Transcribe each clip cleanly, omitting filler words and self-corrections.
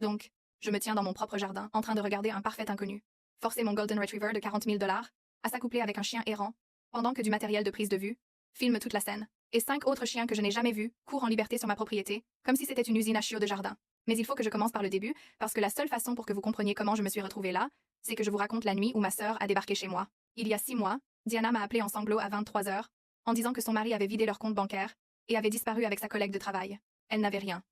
Donc, je me tiens dans mon propre jardin, en train de regarder un parfait inconnu forcer mon Golden Retriever de 40 000 $ à s'accoupler avec un chien errant, pendant que du matériel de prise de vue filme toute la scène. Et 5 autres chiens que je n'ai jamais vus courent en liberté sur ma propriété, comme si c'était une usine à chiots de jardin. Mais il faut que je commence par le début, parce que la seule façon pour que vous compreniez comment je me suis retrouvée là, c'est que je vous raconte la nuit où ma sœur a débarqué chez moi. Il y a 6 mois, Diana m'a appelé en sanglots à 23 heures, en disant que son mari avait vidé leur compte bancaire et avait disparu avec sa collègue de travail. Elle n'avait rien.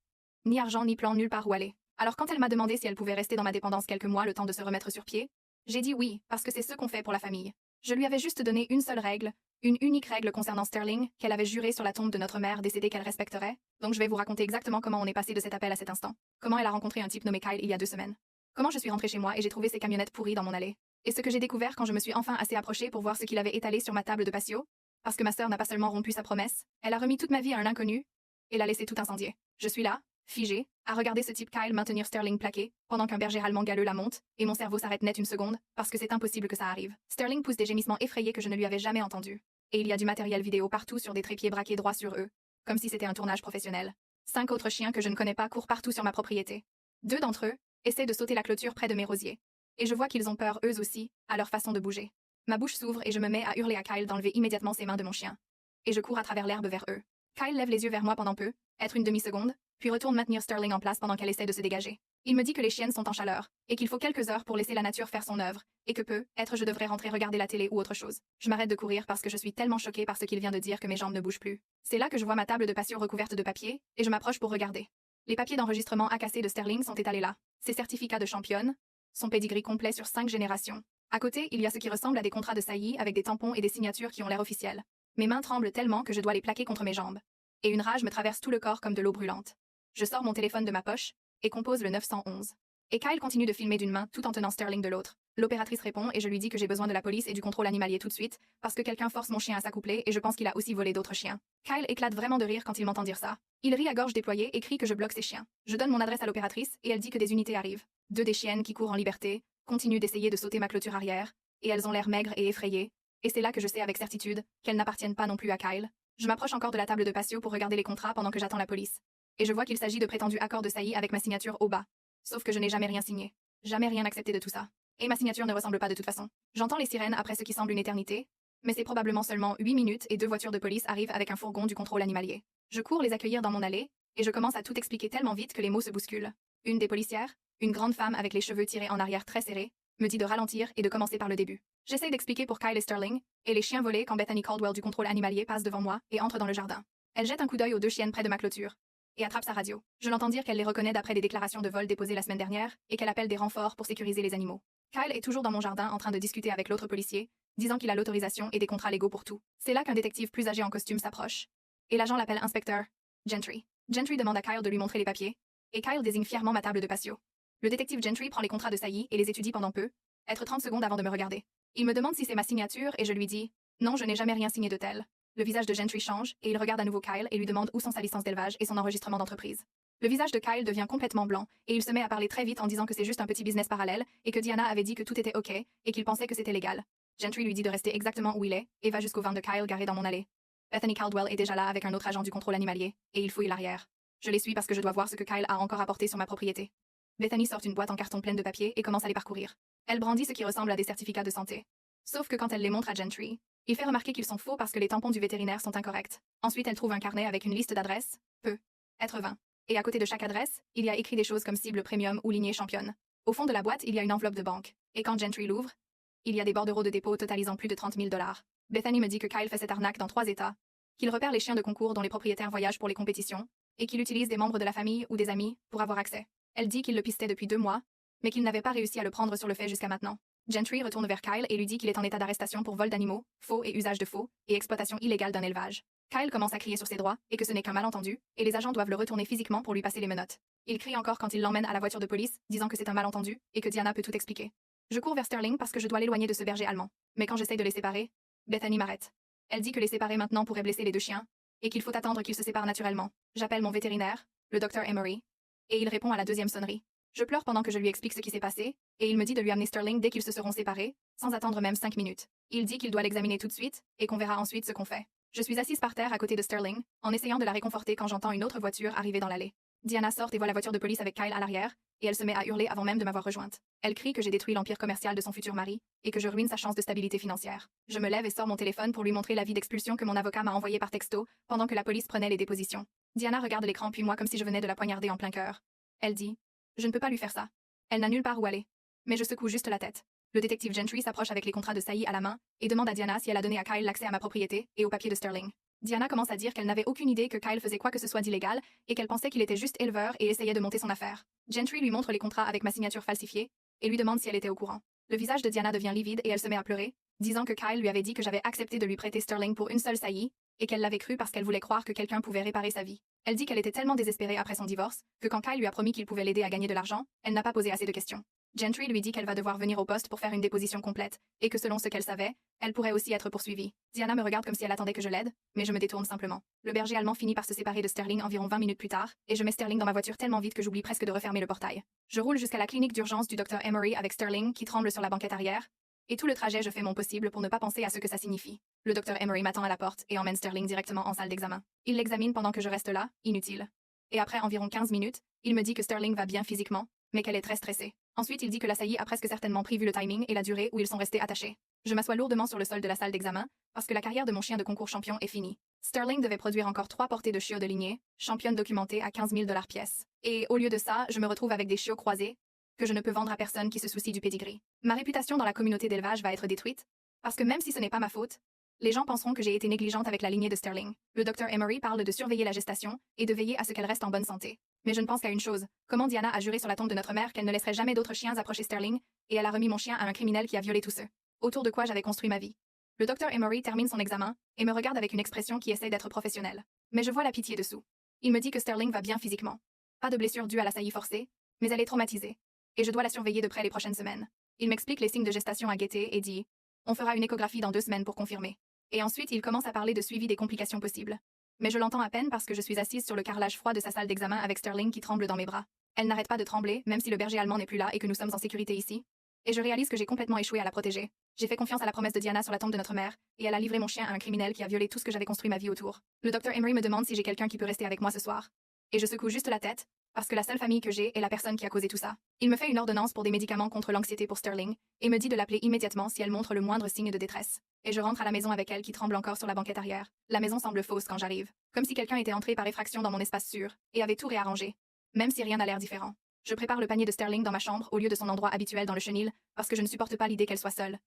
Ni argent ni plan nulle part où aller. Alors quand elle m'a demandé si elle pouvait rester dans ma dépendance quelques mois le temps de se remettre sur pied, j'ai dit oui, parce que c'est ce qu'on fait pour la famille. Je lui avais juste donné une seule règle, une unique règle concernant Sterling, qu'elle avait juré sur la tombe de notre mère décédée qu'elle respecterait, donc je vais vous raconter exactement comment on est passé de cet appel à cet instant. Comment elle a rencontré un type nommé Kyle il y a 2 semaines. Comment je suis rentrée chez moi et j'ai trouvé ces camionnettes pourries dans mon allée. Et ce que j'ai découvert quand je me suis enfin assez approchée pour voir ce qu'il avait étalé sur ma table de patio, parce que ma sœur n'a pas seulement rompu sa promesse, elle a remis toute ma vie à un inconnu, et l'a laissé tout incendier. Je suis là, figée, à regarder ce type Kyle maintenir Sterling plaqué, pendant qu'un berger allemand galeux la monte, et mon cerveau s'arrête net une seconde, parce que c'est impossible que ça arrive. Sterling pousse des gémissements effrayés que je ne lui avais jamais entendus. Et il y a du matériel vidéo partout sur des trépieds braqués droit sur eux, comme si c'était un tournage professionnel. 5 autres chiens que je ne connais pas courent partout sur ma propriété. 2 d'entre eux essaient de sauter la clôture près de mes rosiers. Et je vois qu'ils ont peur eux aussi, à leur façon de bouger. Ma bouche s'ouvre et je me mets à hurler à Kyle d'enlever immédiatement ses mains de mon chien. Et je cours à travers l'herbe vers eux. Kyle lève les yeux vers moi pendant peu, être une demi-seconde, puis retourne maintenir Sterling en place pendant qu'elle essaie de se dégager. Il me dit que les chiennes sont en chaleur, et qu'il faut quelques heures pour laisser la nature faire son œuvre, et que peut-être je devrais rentrer regarder la télé ou autre chose. Je m'arrête de courir parce que je suis tellement choquée par ce qu'il vient de dire que mes jambes ne bougent plus. C'est là que je vois ma table de patio recouverte de papier, et je m'approche pour regarder. Les papiers d'enregistrement AKC de Sterling sont étalés là. Ses certificats de championne, son pedigree complet sur 5 générations. À côté, il y a ce qui ressemble à des contrats de saillie avec des tampons et des signatures qui ont l'air officielles. Mes mains tremblent tellement que je dois les plaquer contre mes jambes. Et une rage me traverse tout le corps comme de l'eau brûlante. Je sors mon téléphone de ma poche et compose le 911. Et Kyle continue de filmer d'une main tout en tenant Sterling de l'autre. L'opératrice répond et je lui dis que j'ai besoin de la police et du contrôle animalier tout de suite, parce que quelqu'un force mon chien à s'accoupler et je pense qu'il a aussi volé d'autres chiens. Kyle éclate vraiment de rire quand il m'entend dire ça. Il rit à gorge déployée et crie que je bloque ses chiens. Je donne mon adresse à l'opératrice et elle dit que des unités arrivent. 2 des chiennes qui courent en liberté continuent d'essayer de sauter ma clôture arrière, et elles ont l'air maigres et effrayées. Et c'est là que je sais avec certitude qu'elles n'appartiennent pas non plus à Kyle. Je m'approche encore de la table de patio pour regarder les contrats pendant que j'attends la police. Et je vois qu'il s'agit de prétendus accords de saillie avec ma signature au bas. Sauf que je n'ai jamais rien signé. Jamais rien accepté de tout ça. Et ma signature ne ressemble pas de toute façon. J'entends les sirènes après ce qui semble une éternité, mais c'est probablement seulement 8 minutes et 2 voitures de police arrivent avec un fourgon du contrôle animalier. Je cours les accueillir dans mon allée, et je commence à tout expliquer tellement vite que les mots se bousculent. Une des policières, une grande femme avec les cheveux tirés en arrière très serrés, me dit de ralentir et de commencer par le début. J'essaye d'expliquer pour Kyle et Sterling, et les chiens volés quand Bethany Caldwell du contrôle animalier passe devant moi et entre dans le jardin. Elle jette un coup d'œil aux 2 chiennes près de ma clôture et attrape sa radio. Je l'entends dire qu'elle les reconnaît d'après des déclarations de vol déposées la semaine dernière et qu'elle appelle des renforts pour sécuriser les animaux. Kyle est toujours dans mon jardin en train de discuter avec l'autre policier, disant qu'il a l'autorisation et des contrats légaux pour tout. C'est là qu'un détective plus âgé en costume s'approche. Et l'agent l'appelle inspecteur Gentry. Gentry demande à Kyle de lui montrer les papiers, et Kyle désigne fièrement ma table de patio. Le détective Gentry prend les contrats de saillie et les étudie pendant peu, être 30 secondes avant de me regarder. Il me demande si c'est ma signature et je lui dis « Non, je n'ai jamais rien signé de tel ». Le visage de Gentry change et il regarde à nouveau Kyle et lui demande où sont sa licence d'élevage et son enregistrement d'entreprise. Le visage de Kyle devient complètement blanc et il se met à parler très vite en disant que c'est juste un petit business parallèle et que Diana avait dit que tout était OK et qu'il pensait que c'était légal. Gentry lui dit de rester exactement où il est et va jusqu'au van de Kyle garé dans mon allée. Bethany Caldwell est déjà là avec un autre agent du contrôle animalier et il fouille l'arrière. Je les suis parce que je dois voir ce que Kyle a encore apporté sur ma propriété. Bethany sort une boîte en carton pleine de papier et commence à les parcourir. Elle brandit ce qui ressemble à des certificats de santé. Sauf que quand elle les montre à Gentry, il fait remarquer qu'ils sont faux parce que les tampons du vétérinaire sont incorrects. Ensuite, elle trouve un carnet avec une liste d'adresses, peut être 20. Et à côté de chaque adresse, il y a écrit des choses comme cible premium ou lignée championne. Au fond de la boîte, il y a une enveloppe de banque. Et quand Gentry l'ouvre, il y a des bordereaux de dépôt totalisant plus de 30 000 $. Bethany me dit que Kyle fait cette arnaque dans 3 États, qu'il repère les chiens de concours dont les propriétaires voyagent pour les compétitions, et qu'il utilise des membres de la famille ou des amis pour avoir accès. Elle dit qu'il le pistait depuis 2 mois, mais qu'il n'avait pas réussi à le prendre sur le fait jusqu'à maintenant. Gentry retourne vers Kyle et lui dit qu'il est en état d'arrestation pour vol d'animaux, faux et usage de faux, et exploitation illégale d'un élevage. Kyle commence à crier sur ses droits, et que ce n'est qu'un malentendu, et les agents doivent le retourner physiquement pour lui passer les menottes. Il crie encore quand il l'emmène à la voiture de police, disant que c'est un malentendu, et que Diana peut tout expliquer. Je cours vers Sterling parce que je dois l'éloigner de ce berger allemand. Mais quand j'essaye de les séparer, Bethany m'arrête. Elle dit que les séparer maintenant pourrait blesser les 2 chiens, et qu'il faut attendre qu'ils se séparent naturellement. J'appelle mon vétérinaire, le docteur Emery, et il répond à la 2e sonnerie. Je pleure pendant que je lui explique ce qui s'est passé, et il me dit de lui amener Sterling dès qu'ils se seront séparés, sans attendre même 5 minutes. Il dit qu'il doit l'examiner tout de suite, et qu'on verra ensuite ce qu'on fait. Je suis assise par terre à côté de Sterling, en essayant de la réconforter quand j'entends une autre voiture arriver dans l'allée. Diana sort et voit la voiture de police avec Kyle à l'arrière, et elle se met à hurler avant même de m'avoir rejointe. Elle crie que j'ai détruit l'empire commercial de son futur mari, et que je ruine sa chance de stabilité financière. Je me lève et sors mon téléphone pour lui montrer l'avis d'expulsion que mon avocat m'a envoyé par texto, pendant que la police prenait les dépositions. Diana regarde l'écran puis moi comme si je venais de la poignarder en plein cœur. Elle dit « Je ne peux pas lui faire ça. Elle n'a nulle part où aller. » Mais je secoue juste la tête. Le détective Gentry s'approche avec les contrats de saillie à la main, et demande à Diana si elle a donné à Kyle l'accès à ma propriété et aux papiers de Sterling. Diana commence à dire qu'elle n'avait aucune idée que Kyle faisait quoi que ce soit d'illégal, et qu'elle pensait qu'il était juste éleveur et essayait de monter son affaire. Gentry lui montre les contrats avec ma signature falsifiée, et lui demande si elle était au courant. Le visage de Diana devient livide et elle se met à pleurer, disant que Kyle lui avait dit que j'avais accepté de lui prêter Sterling pour une seule saillie, et qu'elle l'avait cru parce qu'elle voulait croire que quelqu'un pouvait réparer sa vie. Elle dit qu'elle était tellement désespérée après son divorce, que quand Kyle lui a promis qu'il pouvait l'aider à gagner de l'argent, elle n'a pas posé assez de questions. Gentry lui dit qu'elle va devoir venir au poste pour faire une déposition complète, et que selon ce qu'elle savait, elle pourrait aussi être poursuivie. Diana me regarde comme si elle attendait que je l'aide, mais je me détourne simplement. Le berger allemand finit par se séparer de Sterling environ 20 minutes plus tard, et je mets Sterling dans ma voiture tellement vite que j'oublie presque de refermer le portail. Je roule jusqu'à la clinique d'urgence du Dr Emery avec Sterling qui tremble sur la banquette arrière, et tout le trajet je fais mon possible pour ne pas penser à ce que ça signifie. Le Dr Emery m'attend à la porte et emmène Sterling directement en salle d'examen. Il l'examine pendant que je reste là, inutile. Et après environ 15 minutes, il me dit que Sterling va bien physiquement, mais qu'elle est très stressée. Ensuite, il dit que la saillie a presque certainement prévu le timing et la durée où ils sont restés attachés. Je m'assois lourdement sur le sol de la salle d'examen, parce que la carrière de mon chien de concours champion est finie. Sterling devait produire encore 3 portées de chiots de lignée, championne documentée à 15 000 $ pièce. Et au lieu de ça, je me retrouve avec des chiots croisés, que je ne peux vendre à personne qui se soucie du pedigree. Ma réputation dans la communauté d'élevage va être détruite, parce que même si ce n'est pas ma faute, les gens penseront que j'ai été négligente avec la lignée de Sterling. Le Dr Emery parle de surveiller la gestation et de veiller à ce qu'elle reste en bonne santé. Mais je ne pense qu'à une chose, comment Diana a juré sur la tombe de notre mère qu'elle ne laisserait jamais d'autres chiens approcher Sterling, et elle a remis mon chien à un criminel qui a violé tous ceux autour de quoi j'avais construit ma vie. Le Dr Emery termine son examen, et me regarde avec une expression qui essaie d'être professionnelle. Mais je vois la pitié dessous. Il me dit que Sterling va bien physiquement. Pas de blessure due à la saillie forcée, mais elle est traumatisée. Et je dois la surveiller de près les prochaines semaines. Il m'explique les signes de gestation à guetter et dit « On fera une échographie dans 2 semaines pour confirmer. » Et ensuite, il commence à parler de suivi des complications possibles. Mais je l'entends à peine parce que je suis assise sur le carrelage froid de sa salle d'examen avec Sterling qui tremble dans mes bras. Elle n'arrête pas de trembler, même si le berger allemand n'est plus là et que nous sommes en sécurité ici. Et je réalise que j'ai complètement échoué à la protéger. J'ai fait confiance à la promesse de Diana sur la tombe de notre mère, et elle a livré mon chien à un criminel qui a violé tout ce que j'avais construit ma vie autour. Le Dr Emery me demande si j'ai quelqu'un qui peut rester avec moi ce soir. Et je secoue juste la tête, parce que la seule famille que j'ai est la personne qui a causé tout ça. Il me fait une ordonnance pour des médicaments contre l'anxiété pour Sterling, et me dit de l'appeler immédiatement si elle montre le moindre signe de détresse. Et je rentre à la maison avec elle qui tremble encore sur la banquette arrière. La maison semble fausse quand j'arrive, comme si quelqu'un était entré par effraction dans mon espace sûr, et avait tout réarrangé, même si rien n'a l'air différent. Je prépare le panier de Sterling dans ma chambre au lieu de son endroit habituel dans le chenil, parce que je ne supporte pas l'idée qu'elle soit seule.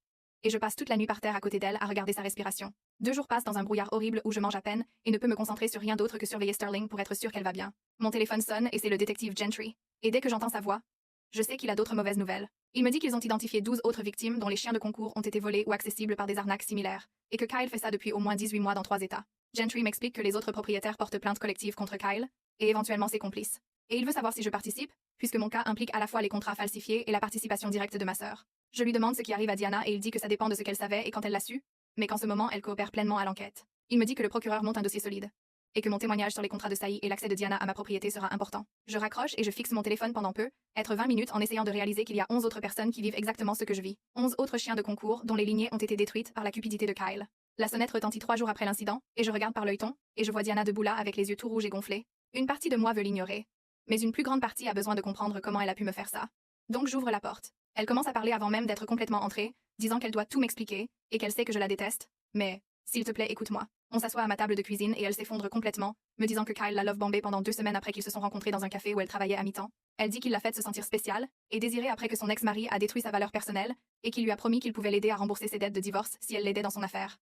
Et je passe toute la nuit par terre à côté d'elle à regarder sa respiration. 2 jours passent dans un brouillard horrible où je mange à peine et ne peux me concentrer sur rien d'autre que surveiller Sterling pour être sûr qu'elle va bien. Mon téléphone sonne et c'est le détective Gentry. Et dès que j'entends sa voix, je sais qu'il a d'autres mauvaises nouvelles. Il me dit qu'ils ont identifié 12 autres victimes dont les chiens de concours ont été volés ou accessibles par des arnaques similaires, et que Kyle fait ça depuis au moins 18 mois dans 3 États. Gentry m'explique que les autres propriétaires portent plainte collective contre Kyle, et éventuellement ses complices. Et il veut savoir si je participe, puisque mon cas implique à la fois les contrats falsifiés et la participation directe de ma sœur. Je lui demande ce qui arrive à Diana et il dit que ça dépend de ce qu'elle savait et quand elle l'a su, mais qu'en ce moment elle coopère pleinement à l'enquête. Il me dit que le procureur monte un dossier solide, et que mon témoignage sur les contrats de saillie et l'accès de Diana à ma propriété sera important. Je raccroche et je fixe mon téléphone pendant peu, être 20 minutes en essayant de réaliser qu'il y a 11 autres personnes qui vivent exactement ce que je vis. 11 autres chiens de concours dont les lignées ont été détruites par la cupidité de Kyle. La sonnette retentit 3 jours après l'incident, et je regarde par l'œilleton, et je vois Diana debout là avec les yeux tout rouges et gonflés. Une partie de moi veut l'ignorer, mais une plus grande partie a besoin de comprendre comment elle a pu me faire ça. Donc j'ouvre la porte. Elle commence à parler avant même d'être complètement entrée, disant qu'elle doit tout m'expliquer, et qu'elle sait que je la déteste, mais, s'il te plaît, écoute-moi. On s'assoit à ma table de cuisine et elle s'effondre complètement, me disant que Kyle l'a love-bombée pendant 2 semaines après qu'ils se sont rencontrés dans un café où elle travaillait à mi-temps. Elle dit qu'il l'a fait se sentir spéciale, et désirée après que son ex-mari a détruit sa valeur personnelle, et qu'il lui a promis qu'il pouvait l'aider à rembourser ses dettes de divorce si elle l'aidait dans son affaire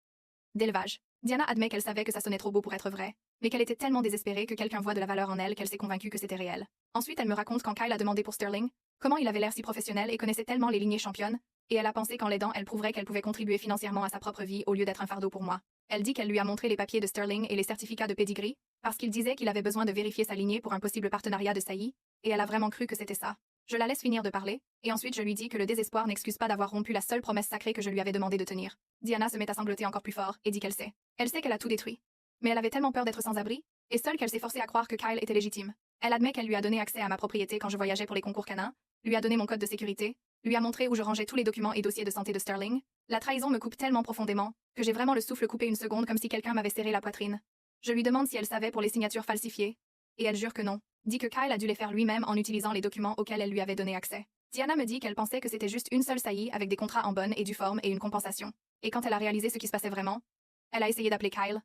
d'élevage. Diana admet qu'elle savait que ça sonnait trop beau pour être vrai, mais qu'elle était tellement désespérée que quelqu'un voit de la valeur en elle qu'elle s'est convaincue que c'était réel. Ensuite, elle me raconte quand Kyle a demandé pour Sterling, comment il avait l'air si professionnel et connaissait tellement les lignées championnes, et elle a pensé qu'en l'aidant, elle prouverait qu'elle pouvait contribuer financièrement à sa propre vie au lieu d'être un fardeau pour moi. Elle dit qu'elle lui a montré les papiers de Sterling et les certificats de pedigree, parce qu'il disait qu'il avait besoin de vérifier sa lignée pour un possible partenariat de saillie, et elle a vraiment cru que c'était ça. Je la laisse finir de parler, et ensuite je lui dis que le désespoir n'excuse pas d'avoir rompu la seule promesse sacrée que je lui avais demandé de tenir. Diana se met à sangloter encore plus fort, et dit qu'elle sait. Elle sait qu'elle a tout détruit. Mais elle avait tellement peur d'être sans abri, et seule qu'elle s'est forcée à croire que Kyle était légitime. Elle admet qu'elle lui a donné accès à ma propriété quand je voyageais pour les concours canins, lui a donné mon code de sécurité, lui a montré où je rangeais tous les documents et dossiers de santé de Sterling. La trahison me coupe tellement profondément, que j'ai vraiment le souffle coupé une seconde comme si quelqu'un m'avait serré la poitrine. Je lui demande si elle savait pour les signatures falsifiées, et elle jure que non. dit que Kyle a dû les faire lui-même en utilisant les documents auxquels elle lui avait donné accès. Diana me dit qu'elle pensait que c'était juste une seule saillie avec des contrats en bonne et due forme et une compensation. Et quand elle a réalisé ce qui se passait vraiment, elle a essayé d'appeler Kyle,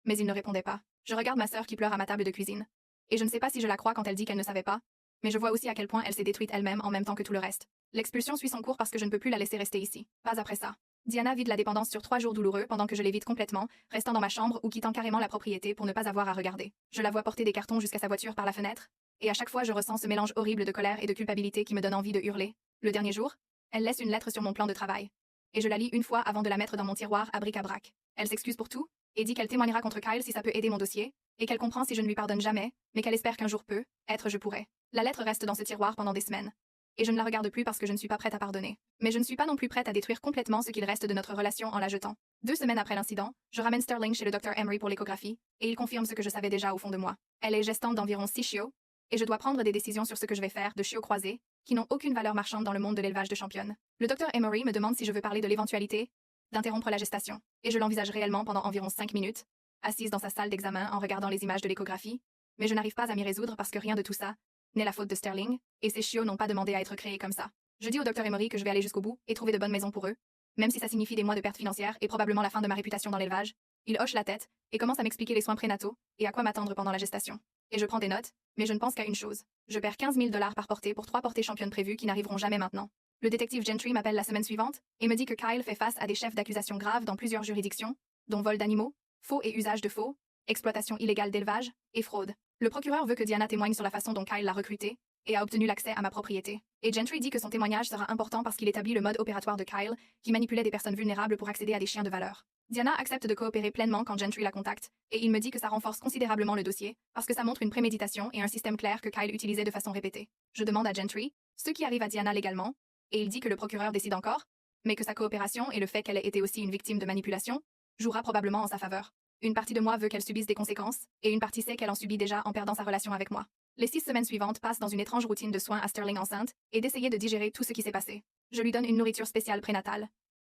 mais il ne répondait pas. Je regarde ma sœur qui pleure à ma table de cuisine. Et je ne sais pas si je la crois quand elle dit qu'elle ne savait pas, mais je vois aussi à quel point elle s'est détruite elle-même en même temps que tout le reste. L'expulsion suit son cours parce que je ne peux plus la laisser rester ici. Pas après ça. Diana vide la dépendance sur 3 jours douloureux pendant que je l'évite complètement, restant dans ma chambre ou quittant carrément la propriété pour ne pas avoir à regarder. Je la vois porter des cartons jusqu'à sa voiture par la fenêtre, et à chaque fois je ressens ce mélange horrible de colère et de culpabilité qui me donne envie de hurler. Le dernier jour, elle laisse une lettre sur mon plan de travail. Et je la lis une fois avant de la mettre dans mon tiroir à bric-à-brac. Elle s'excuse pour tout, et dit qu'elle témoignera contre Kyle si ça peut aider mon dossier, et qu'elle comprend si je ne lui pardonne jamais, mais qu'elle espère qu'un jour je pourrai. La lettre reste dans ce tiroir pendant des semaines. Et je ne la regarde plus parce que je ne suis pas prête à pardonner. Mais je ne suis pas non plus prête à détruire complètement ce qu'il reste de notre relation en la jetant. 2 semaines après l'incident, je ramène Sterling chez le Dr. Emery pour l'échographie, et il confirme ce que je savais déjà au fond de moi. Elle est gestante d'environ 6 chiots, et je dois prendre des décisions sur ce que je vais faire de chiots croisés, qui n'ont aucune valeur marchande dans le monde de l'élevage de championnes. Le Dr. Emery me demande si je veux parler de l'éventualité d'interrompre la gestation, et je l'envisage réellement pendant environ 5 minutes, assise dans sa salle d'examen en regardant les images de l'échographie, mais je n'arrive pas à m'y résoudre parce que rien de tout ça n'est la faute de Sterling, et ces chiots n'ont pas demandé à être créés comme ça. Je dis au Dr. Emery que je vais aller jusqu'au bout et trouver de bonnes maisons pour eux, même si ça signifie des mois de pertes financières et probablement la fin de ma réputation dans l'élevage. Il hoche la tête et commence à m'expliquer les soins prénataux et à quoi m'attendre pendant la gestation. Et je prends des notes, mais je ne pense qu'à une chose. Je perds 15 000 $ par portée pour 3 portées championnes prévues qui n'arriveront jamais maintenant. Le détective Gentry m'appelle la semaine suivante et me dit que Kyle fait face à des chefs d'accusation graves dans plusieurs juridictions, dont vol d'animaux, faux et usage de faux, exploitation illégale d'élevage et fraude. Le procureur veut que Diana témoigne sur la façon dont Kyle l'a recruté et a obtenu l'accès à ma propriété. Et Gentry dit que son témoignage sera important parce qu'il établit le mode opératoire de Kyle, qui manipulait des personnes vulnérables pour accéder à des chiens de valeur. Diana accepte de coopérer pleinement quand Gentry la contacte, et il me dit que ça renforce considérablement le dossier, parce que ça montre une préméditation et un système clair que Kyle utilisait de façon répétée. Je demande à Gentry ce qui arrive à Diana légalement, et il dit que le procureur décide encore, mais que sa coopération et le fait qu'elle ait été aussi une victime de manipulation jouera probablement en sa faveur. Une partie de moi veut qu'elle subisse des conséquences, et une partie sait qu'elle en subit déjà en perdant sa relation avec moi. Les 6 semaines suivantes passent dans une étrange routine de soins à Sterling enceinte et d'essayer de digérer tout ce qui s'est passé. Je lui donne une nourriture spéciale prénatale.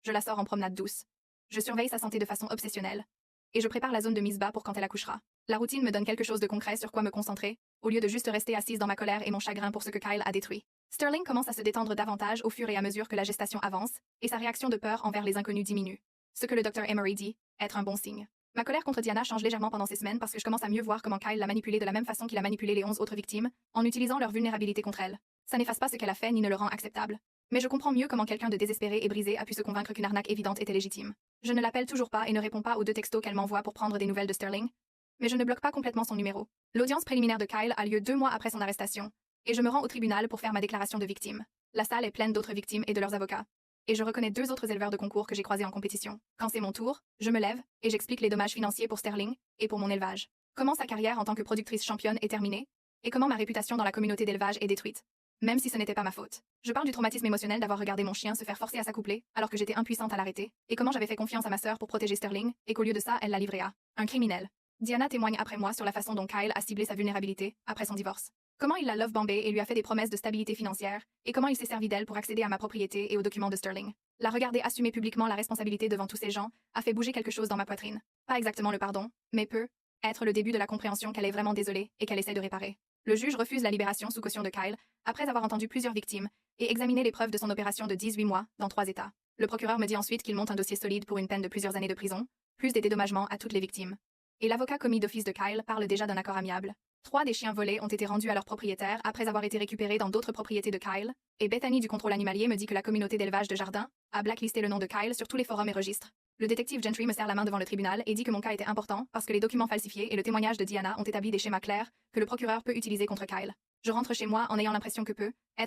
Je la sors en promenade douce. Je surveille sa santé de façon obsessionnelle. Et je prépare la zone de mise bas pour quand elle accouchera. La routine me donne quelque chose de concret sur quoi me concentrer, au lieu de juste rester assise dans ma colère et mon chagrin pour ce que Kyle a détruit. Sterling commence à se détendre davantage au fur et à mesure que la gestation avance, et sa réaction de peur envers les inconnus diminue. Ce que le Dr. Emery dit, être un bon signe. Ma colère contre Diana change légèrement pendant ces semaines parce que je commence à mieux voir comment Kyle l'a manipulée de la même façon qu'il a manipulé les 11 autres victimes, en utilisant leur vulnérabilité contre elle. Ça n'efface pas ce qu'elle a fait ni ne le rend acceptable. Mais je comprends mieux comment quelqu'un de désespéré et brisé a pu se convaincre qu'une arnaque évidente était légitime. Je ne l'appelle toujours pas et ne réponds pas aux 2 textos qu'elle m'envoie pour prendre des nouvelles de Sterling, mais je ne bloque pas complètement son numéro. L'audience préliminaire de Kyle a lieu 2 mois après son arrestation, et je me rends au tribunal pour faire ma déclaration de victime. La salle est pleine d'autres victimes et de leurs avocats. Et je reconnais 2 autres éleveurs de concours que j'ai croisés en compétition. Quand c'est mon tour, je me lève et j'explique les dommages financiers pour Sterling et pour mon élevage. Comment sa carrière en tant que productrice championne est terminée et comment ma réputation dans la communauté d'élevage est détruite. Même si ce n'était pas ma faute. Je parle du traumatisme émotionnel d'avoir regardé mon chien se faire forcer à s'accoupler alors que j'étais impuissante à l'arrêter et comment j'avais fait confiance à ma sœur pour protéger Sterling et qu'au lieu de ça, elle l'a livré à un criminel. Diana témoigne après moi sur la façon dont Kyle a ciblé sa vulnérabilité après son divorce. Comment il l'a love-bombée et lui a fait des promesses de stabilité financière, et comment il s'est servi d'elle pour accéder à ma propriété et aux documents de Sterling. La regarder assumer publiquement la responsabilité devant tous ces gens a fait bouger quelque chose dans ma poitrine. Pas exactement le pardon, mais peut être le début de la compréhension qu'elle est vraiment désolée et qu'elle essaie de réparer. Le juge refuse la libération sous caution de Kyle, après avoir entendu plusieurs victimes, et examiné les preuves de son opération de 18 mois, dans 3 États. Le procureur me dit ensuite qu'il monte un dossier solide pour une peine de plusieurs années de prison, plus des dédommagements à toutes les victimes. Et l'avocat commis d'office de Kyle parle déjà d'un accord amiable. 3 des chiens volés ont été rendus à leurs propriétaires après avoir été récupérés dans d'autres propriétés de Kyle, et Bethany du contrôle animalier me dit que la communauté d'élevage de jardin a blacklisté le nom de Kyle sur tous les forums et registres. Le détective Gentry me serre la main devant le tribunal et dit que mon cas était important parce que les documents falsifiés et le témoignage de Diana ont établi des schémas clairs que le procureur peut utiliser contre Kyle. Je rentre chez moi en ayant l'impression que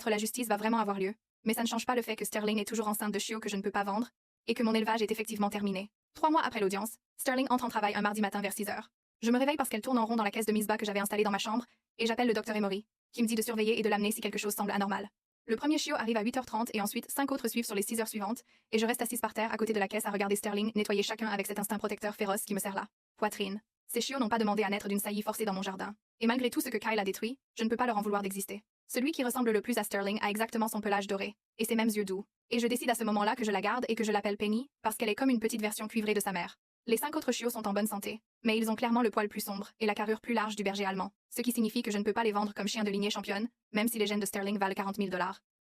la justice va vraiment avoir lieu, mais ça ne change pas le fait que Sterling est toujours enceinte de chiots que je ne peux pas vendre, et que mon élevage est effectivement terminé. 3 mois après l'audience, Sterling entre en travail un mardi matin vers 6 heures. Je me réveille parce qu'elle tourne en rond dans la caisse de mise bas que j'avais installée dans ma chambre, et j'appelle le Dr. Emery, qui me dit de surveiller et de l'amener si quelque chose semble anormal. Le premier chiot arrive à 8h30 et ensuite 5 autres suivent sur les 6 heures suivantes, et je reste assise par terre à côté de la caisse à regarder Sterling nettoyer chacun avec cet instinct protecteur féroce qui me serre la poitrine. Ces chiots n'ont pas demandé à naître d'une saillie forcée dans mon jardin, et malgré tout ce que Kyle a détruit, je ne peux pas leur en vouloir d'exister. Celui qui ressemble le plus à Sterling a exactement son pelage doré, et ses mêmes yeux doux, et je décide à ce moment-là que je la garde et que je l'appelle Penny, parce qu'elle est comme une petite version cuivrée de sa mère. Les 5 autres chiots sont en bonne santé, mais ils ont clairement le poil plus sombre et la carrure plus large du berger allemand, ce qui signifie que je ne peux pas les vendre comme chiens de lignée championne, même si les gènes de Sterling valent 40 000 $.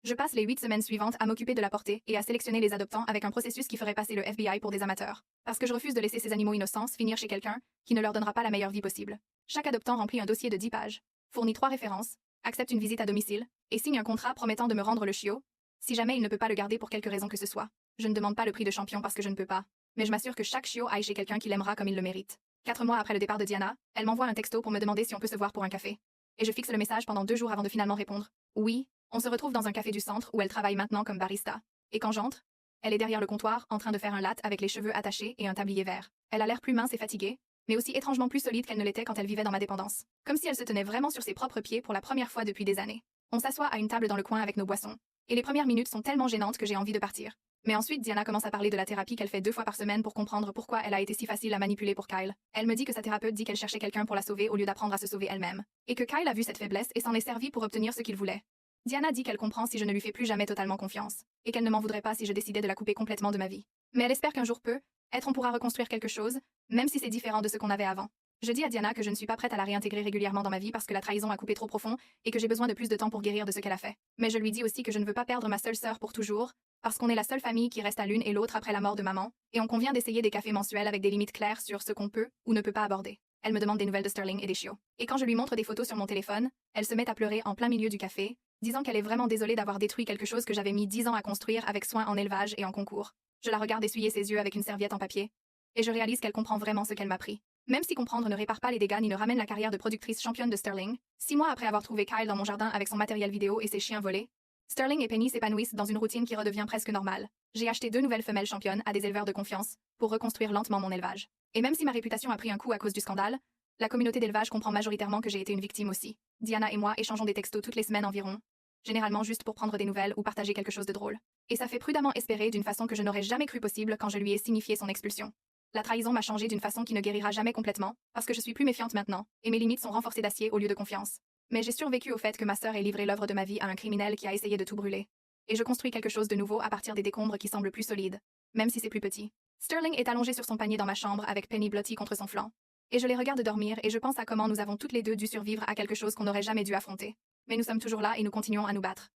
Je passe les 8 semaines suivantes à m'occuper de la portée et à sélectionner les adoptants avec un processus qui ferait passer le FBI pour des amateurs, parce que je refuse de laisser ces animaux innocents finir chez quelqu'un qui ne leur donnera pas la meilleure vie possible. Chaque adoptant remplit un dossier de 10 pages, fournit 3 références, accepte une visite à domicile et signe un contrat promettant de me rendre le chiot, si jamais il ne peut pas le garder pour quelque raison que ce soit. Je ne demande pas le prix de champion parce que je ne peux pas, mais je m'assure que chaque chiot aille chez quelqu'un qui l'aimera comme il le mérite. 4 mois après le départ de Diana, elle m'envoie un texto pour me demander si on peut se voir pour un café. Et je fixe le message pendant 2 jours avant de finalement répondre. Oui, on se retrouve dans un café du centre où elle travaille maintenant comme barista. Et quand j'entre, elle est derrière le comptoir en train de faire un latte avec les cheveux attachés et un tablier vert. Elle a l'air plus mince et fatiguée, mais aussi étrangement plus solide qu'elle ne l'était quand elle vivait dans ma dépendance. Comme si elle se tenait vraiment sur ses propres pieds pour la première fois depuis des années. On s'assoit à une table dans le coin avec nos boissons. Et les premières minutes sont tellement gênantes que j'ai envie de partir. Mais ensuite, Diana commence à parler de la thérapie qu'elle fait 2 fois par semaine pour comprendre pourquoi elle a été si facile à manipuler pour Kyle. Elle me dit que sa thérapeute dit qu'elle cherchait quelqu'un pour la sauver au lieu d'apprendre à se sauver elle-même. Et que Kyle a vu cette faiblesse et s'en est servi pour obtenir ce qu'il voulait. Diana dit qu'elle comprend si je ne lui fais plus jamais totalement confiance. Et qu'elle ne m'en voudrait pas si je décidais de la couper complètement de ma vie. Mais elle espère qu'un jour on pourra reconstruire quelque chose, même si c'est différent de ce qu'on avait avant. Je dis à Diana que je ne suis pas prête à la réintégrer régulièrement dans ma vie parce que la trahison a coupé trop profond et que j'ai besoin de plus de temps pour guérir de ce qu'elle a fait. Mais je lui dis aussi que je ne veux pas perdre ma seule sœur pour toujours, parce qu'on est la seule famille qui reste à l'une et l'autre après la mort de maman, et on convient d'essayer des cafés mensuels avec des limites claires sur ce qu'on peut ou ne peut pas aborder. Elle me demande des nouvelles de Sterling et des chiots. Et quand je lui montre des photos sur mon téléphone, elle se met à pleurer en plein milieu du café, disant qu'elle est vraiment désolée d'avoir détruit quelque chose que j'avais mis 10 ans à construire avec soin en élevage et en concours. Je la regarde essuyer ses yeux avec une serviette en papier, et je réalise qu'elle comprend vraiment ce qu'elle m'a pris. Même si comprendre ne répare pas les dégâts ni ne ramène la carrière de productrice championne de Sterling, 6 mois après avoir trouvé Kyle dans mon jardin avec son matériel vidéo et ses chiens volés, Sterling et Penny s'épanouissent dans une routine qui redevient presque normale. J'ai acheté 2 nouvelles femelles championnes à des éleveurs de confiance pour reconstruire lentement mon élevage. Et même si ma réputation a pris un coup à cause du scandale, la communauté d'élevage comprend majoritairement que j'ai été une victime aussi. Diana et moi échangeons des textos toutes les semaines environ, généralement juste pour prendre des nouvelles ou partager quelque chose de drôle. Et ça fait prudemment espérer d'une façon que je n'aurais jamais cru possible quand je lui ai signifié son expulsion. La trahison m'a changé d'une façon qui ne guérira jamais complètement, parce que je suis plus méfiante maintenant, et mes limites sont renforcées d'acier au lieu de confiance. Mais j'ai survécu au fait que ma sœur ait livré l'œuvre de ma vie à un criminel qui a essayé de tout brûler. Et je construis quelque chose de nouveau à partir des décombres qui semblent plus solides, même si c'est plus petit. Sterling est allongé sur son panier dans ma chambre avec Penny blottie contre son flanc. Et je les regarde dormir et je pense à comment nous avons toutes les deux dû survivre à quelque chose qu'on n'aurait jamais dû affronter. Mais nous sommes toujours là et nous continuons à nous battre.